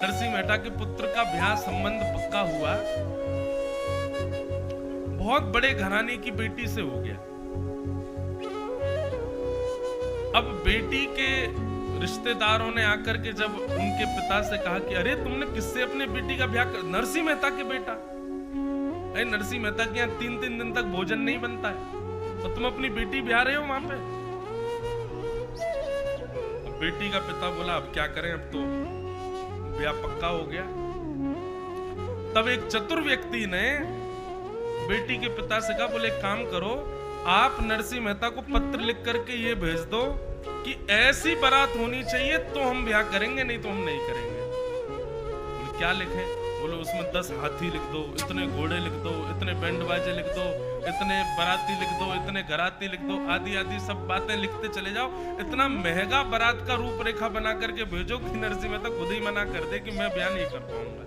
नरसिंह मेहता के पुत्र का ब्याह संबंध पक्का हुआ, बहुत बड़े घराने की बेटी से हो गया। अब बेटी के रिश्तेदारों ने आकर के जब उनके पिता से कहा कि अरे तुमने किससे अपने बेटी का ब्याह कर, नरसिंह मेहता के बेटा। अरे नरसिंह मेहता के यहाँ 3-3 दिन तक भोजन नहीं बनता है, तो तुम अपनी बेटी ब्याह रहे हो वहां पे। अब बेटी का पिता बोला अब क्या करें, अब तो ब्याह पक्का हो गया। तब एक चतुर व्यक्ति ने बेटी के पिता से कहा, बोले काम करो, आप नरसिंह मेहता को पत्र लिख करके ये भेज दो कि ऐसी बारात होनी चाहिए तो हम ब्याह करेंगे, नहीं तो हम नहीं करेंगे। बोले क्या लिखे? बोले उसमें 10 हाथी लिख दो, इतने घोड़े लिख दो, इतने बैंड बाजे लिख दो, इतने बाराती लिख दो, इतने घराती लिख दो, आदि आदि सब बातें लिखते चले जाओ। इतना महंगा बारात का रूपरेखा बना करके भेजो कि नरसिंह मेहता खुद ही मना कर दे कि मैं ब्याह नहीं कर पाऊंगा।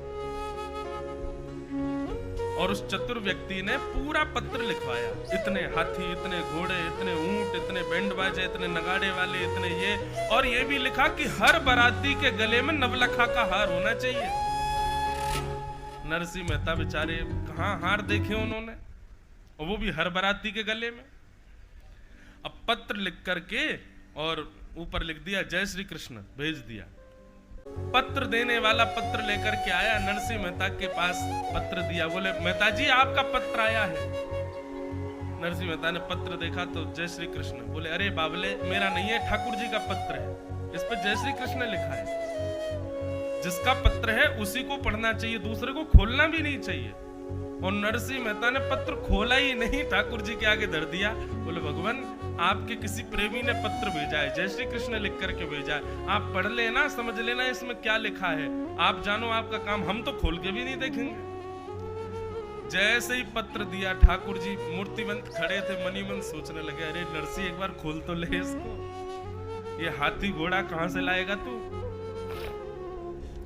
और उस चतुर व्यक्ति ने पूरा पत्र लिखवाया, इतने हाथी, इतने घोड़े, इतने ऊंट, इतने बैंड बाजे, इतने नगाड़े वाले, इतने ये, और ये भी लिखा कि हर बाराती के गले में नवलखा का हार होना चाहिए। नरसिंह मेहता बेचारे कहां हार देखे उन्होंने, और वो भी हर बाराती के गले में। अब पत्र लिख करके और ऊपर लिख दिया जय श्री कृष्ण, भेज दिया। पत्र देने वाला पत्र लेकर के आया, नरसिंह मेहता के पास पत्र दिया, बोले मेहता जी आपका पत्र आया है। नरसिंह मेहता ने पत्र देखा तो जय श्री कृष्ण। बोले अरे बाबले मेरा नहीं है, ठाकुर जी का पत्र है, इस पर जय श्री कृष्ण लिखा है। जिसका पत्र है उसी को पढ़ना चाहिए, दूसरे को खोलना भी नहीं चाहिए। और नरसिंह मेहता ने पत्र खोला ही नहीं, ठाकुर जी के आगे धर दिया। बोले भगवान आपके किसी प्रेमी ने पत्र भेजा है, जय श्री कृष्ण लिख करके भेजा है, आप पढ़ लेना, समझ लेना इसमें क्या लिखा है, आप जानो आपका काम, हम तो खोल के भी नहीं देखेंगे। जैसे ही पत्र दिया, ठाकुर जी मूर्तिवंत खड़े थे, मनी मन सोचने लगे अरे नरसिंह एक बार खोल तो ले इसको, ये हाथी घोड़ा कहां से लाएगा तू।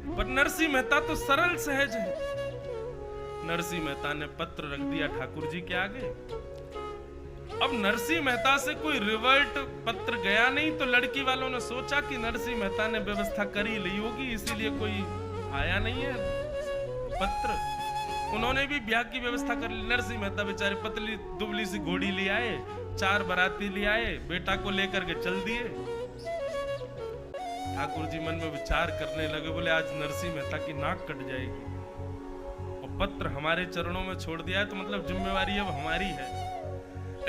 पर नरसिंह मेहता तो सरल सहज है। नरसिंह मेहता ने पत्र रख दिया ठाकुर जी के आगे। अब नरसिंह मेहता से कोई रिवर्ट पत्र गया नहीं, तो लड़की वालों ने सोचा कि नरसिंह मेहता ने व्यवस्था कर ही ली होगी, इसीलिए कोई आया नहीं है पत्र। उन्होंने भी ब्याह की व्यवस्था कर ली। नरसिंह मेहता बेचारे पतली दुबली सी घोड़ी ले आए, 4 बाराती ले आए, बेटा को लेकर के चल दिए। ठाकुर जी मन में विचार करने लगे, बोले आज नरसिंह मेहता की नाक कट जाएगी, और पत्र हमारे चरणों में छोड़ दिया है तो मतलब जिम्मेवारी अब हमारी है।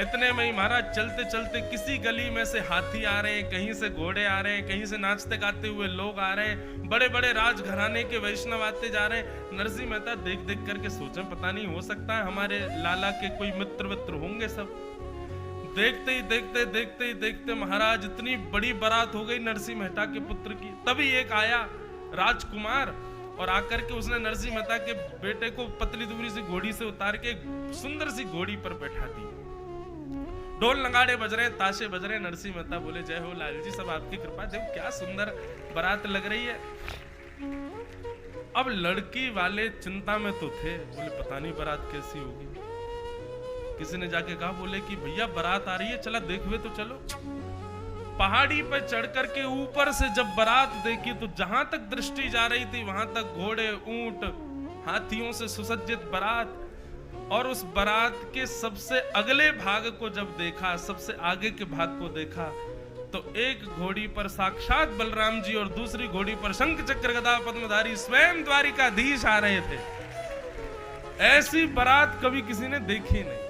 इतने में ही महाराज चलते चलते किसी गली में से हाथी आ रहे हैं, कहीं से घोड़े आ रहे हैं, कहीं से नाचते गाते हुए लोग आ रहे हैं, बड़े बड़े राजघराने के वैष्णव आते जा रहे हैं। नरसिंह मेहता देख देख करके सोचे पता नहीं हो सकता है हमारे लाला के कोई मित्र वित्र होंगे सब। देखते ही देखते महाराज इतनी बड़ी बारात हो गई नरसिंह मेहता के पुत्र की। तभी एक आया राजकुमार, और आकर के उसने नरसिंह मेहता के बेटे को पतली दुबली सी घोड़ी से उतार के सुंदर सी घोड़ी पर बैठा दी। ढोल नगाड़े बज रहे, ताशे बज रहे। नरसिंह मेहता बोले जय हो लाल जी, सब आपकी कृपा, देखो क्या सुंदर बारात लग रही है। अब लड़की वाले चिंता में तो थे, बोले पता नहीं बारात कैसी होगी। किसी ने जाके कहा, बोले कि भैया बारात आ रही है, चला देखवे तो चलो। पहाड़ी पर चढ़ करके ऊपर से जब बारात देखी तो जहां तक दृष्टि जा रही थी वहां तक घोड़े, ऊंट, हाथियों से सुसज्जित बारात। और उस बारात के सबसे अगले भाग को जब देखा, सबसे आगे के भाग को देखा, तो एक घोड़ी पर साक्षात बलराम जी और दूसरी घोड़ी पर शंख चक्र गदा पद्मधारी स्वयं द्वारिकाधीश आ रहे थे। ऐसी बारात कभी किसी ने देखी नहीं।